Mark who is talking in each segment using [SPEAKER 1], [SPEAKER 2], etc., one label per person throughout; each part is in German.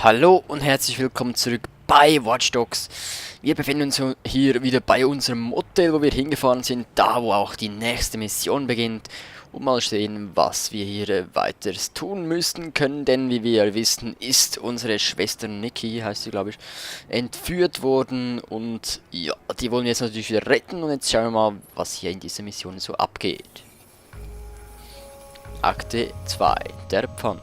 [SPEAKER 1] Hallo und herzlich willkommen zurück bei Watch Dogs. Wir befinden uns hier wieder bei unserem Motel, wo wir hingefahren sind, da wo auch die nächste Mission beginnt. Und mal sehen, was wir hier weiteres tun müssen können, denn wie wir wissen, ist unsere Schwester Nikki, heißt sie glaube ich, entführt worden. Und ja, die wollen wir jetzt natürlich wieder retten und jetzt schauen wir mal, was hier in dieser Mission so abgeht. Akte 2, der Pfand.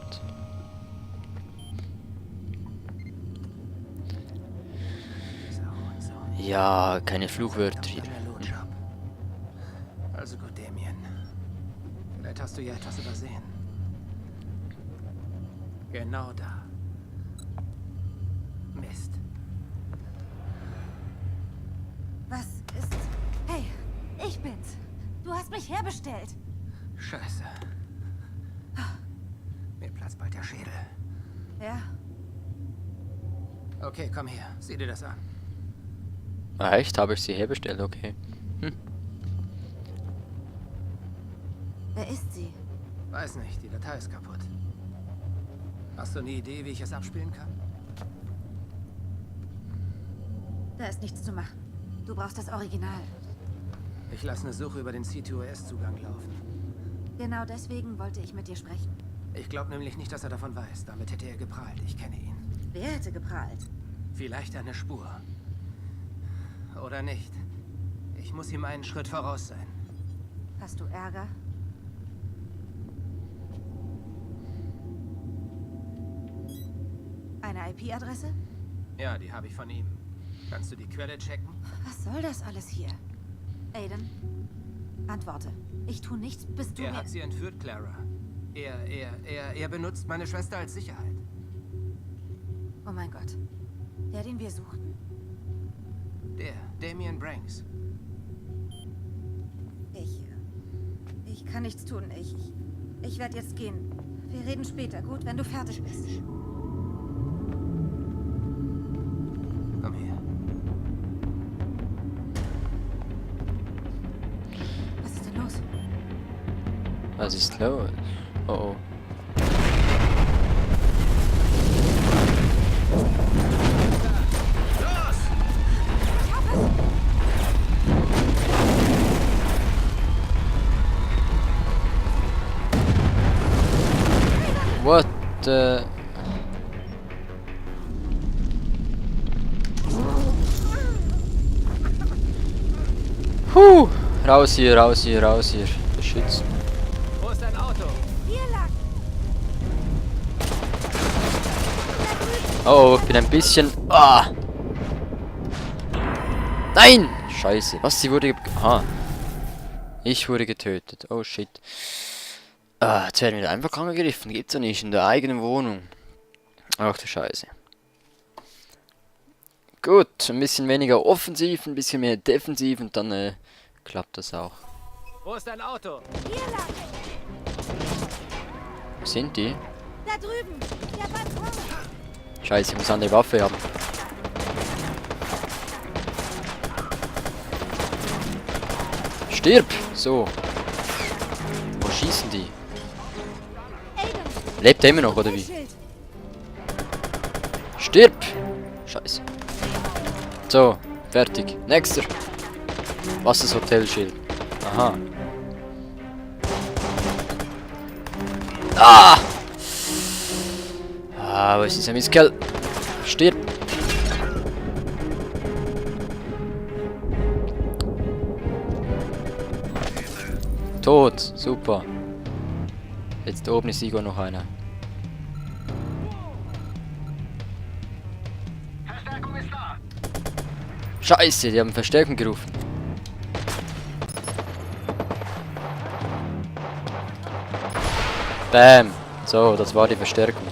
[SPEAKER 1] Ja, keine Fluchwörter hier.
[SPEAKER 2] Also gut, Damien. Vielleicht hast du ja etwas übersehen. Genau da. Mist.
[SPEAKER 3] Was ist... Hey, ich bin's. Du hast mich herbestellt.
[SPEAKER 2] Scheiße. Mir platzt bald der Schädel.
[SPEAKER 3] Ja?
[SPEAKER 2] Okay, komm her. Sieh dir das an.
[SPEAKER 1] Ah, echt? Habe ich sie herbestellt? Okay.
[SPEAKER 3] Wer ist sie?
[SPEAKER 2] Weiß nicht, die Datei ist kaputt. Hast du eine Idee, wie ich es abspielen kann?
[SPEAKER 3] Da ist nichts zu machen. Du brauchst das Original.
[SPEAKER 2] Ich lasse eine Suche über den C2S-Zugang laufen.
[SPEAKER 3] Genau deswegen wollte ich mit dir sprechen.
[SPEAKER 2] Ich glaube nämlich nicht, dass er davon weiß. Damit hätte er geprahlt. Ich kenne ihn.
[SPEAKER 3] Wer hätte geprahlt?
[SPEAKER 2] Vielleicht eine Spur. Oder nicht. Ich muss ihm einen Schritt voraus sein.
[SPEAKER 3] Hast du Ärger? Eine IP-Adresse?
[SPEAKER 2] Ja, die habe ich von ihm. Kannst du die Quelle checken?
[SPEAKER 3] Was soll das alles hier? Aiden, antworte. Ich tue nichts, bis du
[SPEAKER 2] Er
[SPEAKER 3] mir...
[SPEAKER 2] hat sie entführt, Clara. Er benutzt meine Schwester als Sicherheit.
[SPEAKER 3] Oh mein Gott. Der, den wir suchen.
[SPEAKER 2] Der, Damien Branks.
[SPEAKER 3] Ich kann nichts tun. Ich werde jetzt gehen. Wir reden später, gut, wenn du fertig bist.
[SPEAKER 2] Komm her.
[SPEAKER 3] Was ist denn los?
[SPEAKER 1] Was ist los? Oh oh. What the... Raus hier, raus hier, raus hier. Beschützen.
[SPEAKER 2] Wo ist dein Auto?
[SPEAKER 3] Hier lang!
[SPEAKER 1] Oh, ich bin ein bisschen... Ah! Nein! Scheiße. Was? Sie wurde... Aha. Ich wurde getötet. Oh shit. Ah, jetzt werden wir einfach angegriffen. Gibt's ja nicht. In der eigenen Wohnung. Ach du Scheiße. Gut. Ein bisschen weniger offensiv, ein bisschen mehr defensiv und dann klappt das auch.
[SPEAKER 2] Wo ist dein Auto?
[SPEAKER 3] Hier lang!
[SPEAKER 1] Wo sind die?
[SPEAKER 3] Da drüben! Der Balkon!
[SPEAKER 1] Scheiße, ich muss eine Waffe haben. Stirb! So. Wo schießen die?
[SPEAKER 3] Aiden!
[SPEAKER 1] Lebt er immer noch, oder wie?
[SPEAKER 3] Schild.
[SPEAKER 1] Stirb! Scheiße. So, fertig. Nächster. Was ist Hotelschild? Aha. Ah! Ah, wo ist dieser Mistkerl? Stirb! Tot, super. Jetzt oben ist Igor noch einer.
[SPEAKER 2] Verstärkung ist da.
[SPEAKER 1] Scheiße, die haben Verstärkung gerufen. Bam. So, das war die Verstärkung.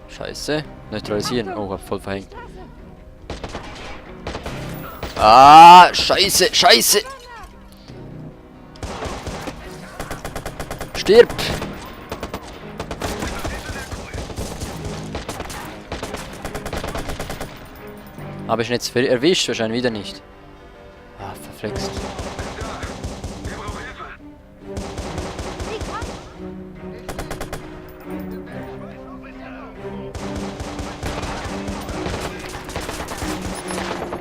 [SPEAKER 1] Scheiße. Neutralisieren. Oh, hab voll verhängt. Ah, scheiße, scheiße. Stirb. Habe ich ihn jetzt erwischt? Wahrscheinlich wieder nicht. Ah, verflext.
[SPEAKER 4] Wir brauchen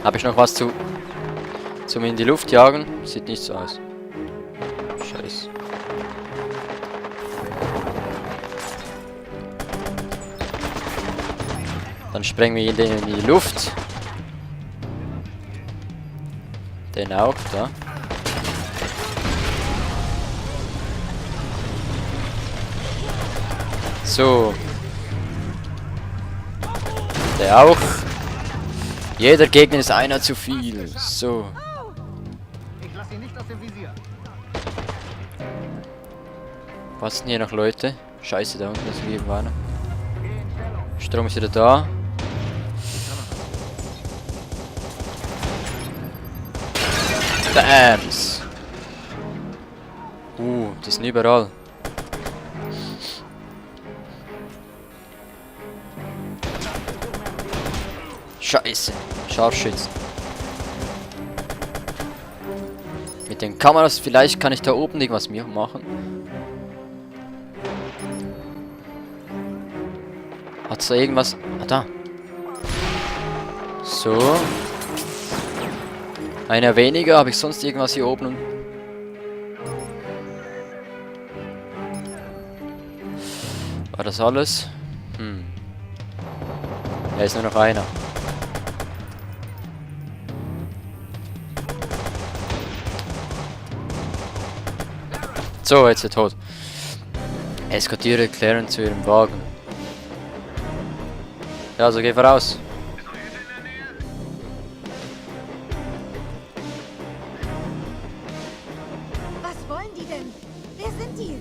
[SPEAKER 1] Habe ich noch was zum in die Luft jagen? Sieht nicht so aus. Scheiße. Dann sprengen wir den in die Luft. Den auch, da. So. Der auch. Jeder Gegner ist einer zu viel. So.
[SPEAKER 2] Ich lasse ihn nicht aus dem Visier.
[SPEAKER 1] Was sind hier noch Leute? Scheiße, da unten ist wie einer. Strom ist wieder da. Dams. Die sind überall. Scheiße. Scharfschützen. Mit den Kameras, vielleicht kann ich da oben irgendwas machen. Hat's da irgendwas? Ah, da. So. Einer weniger. Habe ich sonst irgendwas hier oben? War das alles? Ja, ist nur noch einer. So, jetzt ist er tot. Eskortiere Clarence zu ihrem Wagen. Ja, also geh voraus.
[SPEAKER 3] Was wollen die denn? Wer sind die?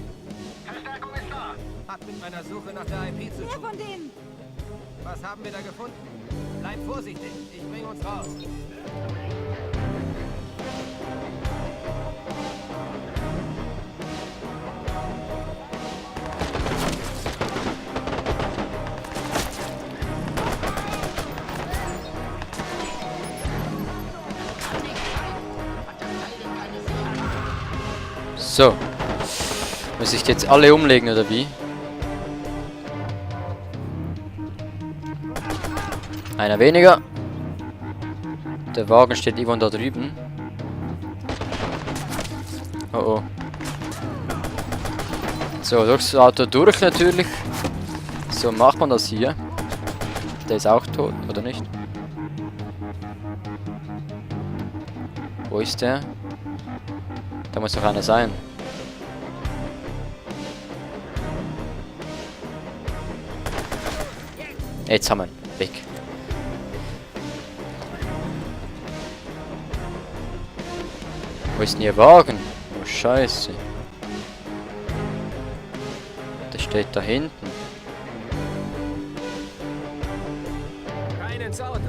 [SPEAKER 2] Verstärkung ist da. Hat mit meiner Suche nach der IP zu
[SPEAKER 3] Wer
[SPEAKER 2] tun.
[SPEAKER 3] von denen?
[SPEAKER 2] Was haben wir da gefunden? Bleib vorsichtig. Ich bring uns raus.
[SPEAKER 1] So. Muss ich die jetzt alle umlegen oder wie? Einer weniger. Der Wagen steht irgendwo da drüben. Oh oh. So, durchs Auto durch natürlich. So macht man das hier. Der ist auch tot, oder nicht? Wo ist der? Da muss doch einer sein. Jetzt haben wir ihn. Weg. Wo ist denn Ihr Wagen? Oh Scheiße. Der steht da hinten.
[SPEAKER 2] Rein ins Auto.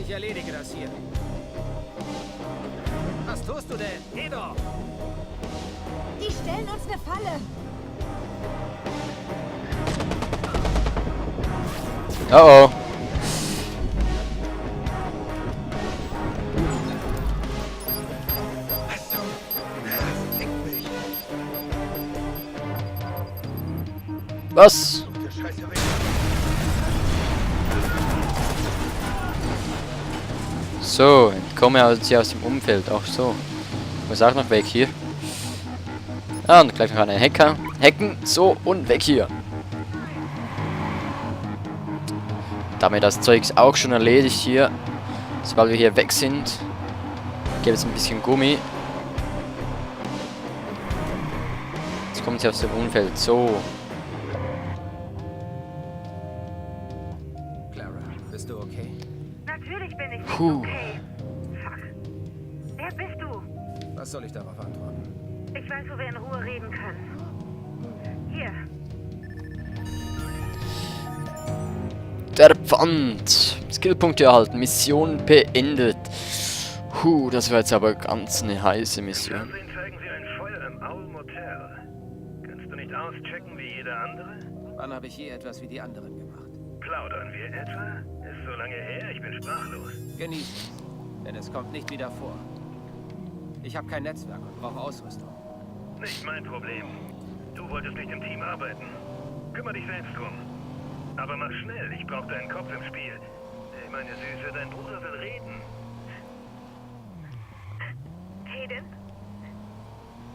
[SPEAKER 2] Ich erledige das hier. Was tust du denn? Geh doch!
[SPEAKER 3] Die stellen uns eine Falle.
[SPEAKER 1] Oh oh. Was? So, entkomme also aus dem Umfeld. Ach so. Muss auch noch weg hier. Ah, und gleich noch einen Hacker. Hacken. So, und weg hier. Damit das Zeugs auch schon erledigt hier. Sobald wir hier weg sind. Gebe jetzt ein bisschen Gummi. Jetzt kommt sie aus dem Umfeld. So.
[SPEAKER 2] Clara, bist du okay?
[SPEAKER 3] Natürlich bin ich nicht
[SPEAKER 1] Puh.
[SPEAKER 3] okay. Fuck. Wer bist du?
[SPEAKER 2] Was soll ich darauf antworten?
[SPEAKER 3] Ich weiß, wo wir in Ruhe reden können. Hier.
[SPEAKER 1] Der Pfand. Skillpunkte erhalten. Mission beendet. Das war jetzt aber ganz eine heiße Mission.
[SPEAKER 4] Fernsehen zeigen sie ein Feuer im Owl Motel. Kannst du nicht auschecken wie jeder andere?
[SPEAKER 2] Wann habe ich je etwas wie die anderen gemacht?
[SPEAKER 4] Plaudern wir etwa? Ist so lange her, ich bin sprachlos.
[SPEAKER 2] Genieß es, denn es kommt nicht wieder vor. Ich habe kein Netzwerk und brauche Ausrüstung.
[SPEAKER 4] Nicht mein Problem. Du wolltest nicht im Team arbeiten. Kümmer dich selbst drum. Aber mach schnell, ich brauche deinen Kopf im Spiel. Hey, meine Süße, dein Bruder will reden.
[SPEAKER 5] Aiden?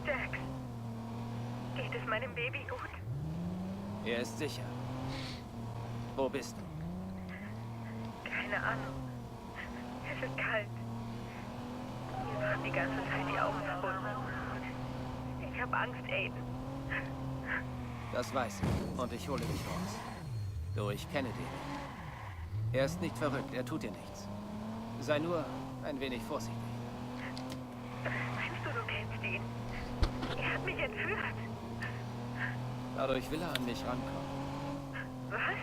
[SPEAKER 5] Jax? Geht es meinem Baby gut?
[SPEAKER 2] Er ist sicher. Wo bist du?
[SPEAKER 5] Keine Ahnung. Es ist kalt. Mir waren die ganze Zeit die Augen verbunden. Ich habe Angst, Aiden.
[SPEAKER 2] Das weiß ich. Und ich hole dich raus. Du, ich kenne den. Er ist nicht verrückt. Er tut dir nichts. Sei nur ein wenig vorsichtig.
[SPEAKER 5] Meinst du, du kennst ihn? Er hat mich entführt.
[SPEAKER 2] Dadurch will er an mich rankommen.
[SPEAKER 5] Was?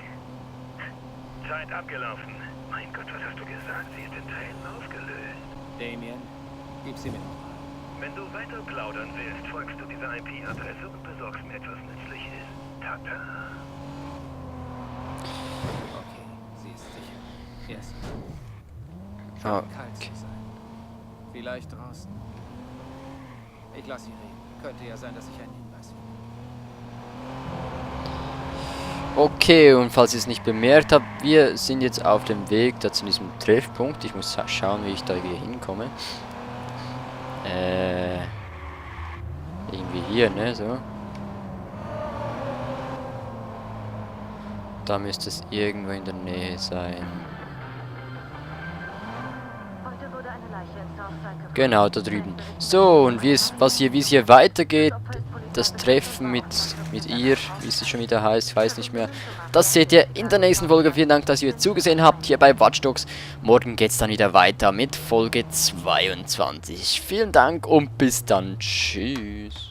[SPEAKER 4] Zeit abgelaufen. Mein Gott, was hast du gesagt? Sie ist in Teilen aufgelöst.
[SPEAKER 2] Damien, gib sie mir nochmal.
[SPEAKER 4] Wenn du weiter plaudern willst, folgst du dieser IP-Adresse und besorgst mir etwas Nützliches. Tata.
[SPEAKER 2] Okay, sie ist sicher. Yes.
[SPEAKER 1] Ah,
[SPEAKER 2] Kalt zu sein. Vielleicht draußen. Ich lasse sie reden. Könnte ja sein, dass ich einen Hinweis finde.
[SPEAKER 1] Okay, und falls ihr es nicht bemerkt habt, wir sind jetzt auf dem Weg da zu diesem Treffpunkt. Ich muss schauen, wie ich da hier hinkomme. Irgendwie hier, ne, so. Da müsste es irgendwo in der Nähe sein.
[SPEAKER 5] Heute wurde eine Leiche in Southside.
[SPEAKER 1] Genau, da drüben. So, und wie es hier weitergeht, das Treffen mit ihr, wie es schon wieder heißt, ich weiß nicht mehr. Das seht ihr in der nächsten Folge. Vielen Dank, dass ihr zugesehen habt hier bei Watch Dogs. Morgen geht es dann wieder weiter mit Folge 22. Vielen Dank und bis dann. Tschüss.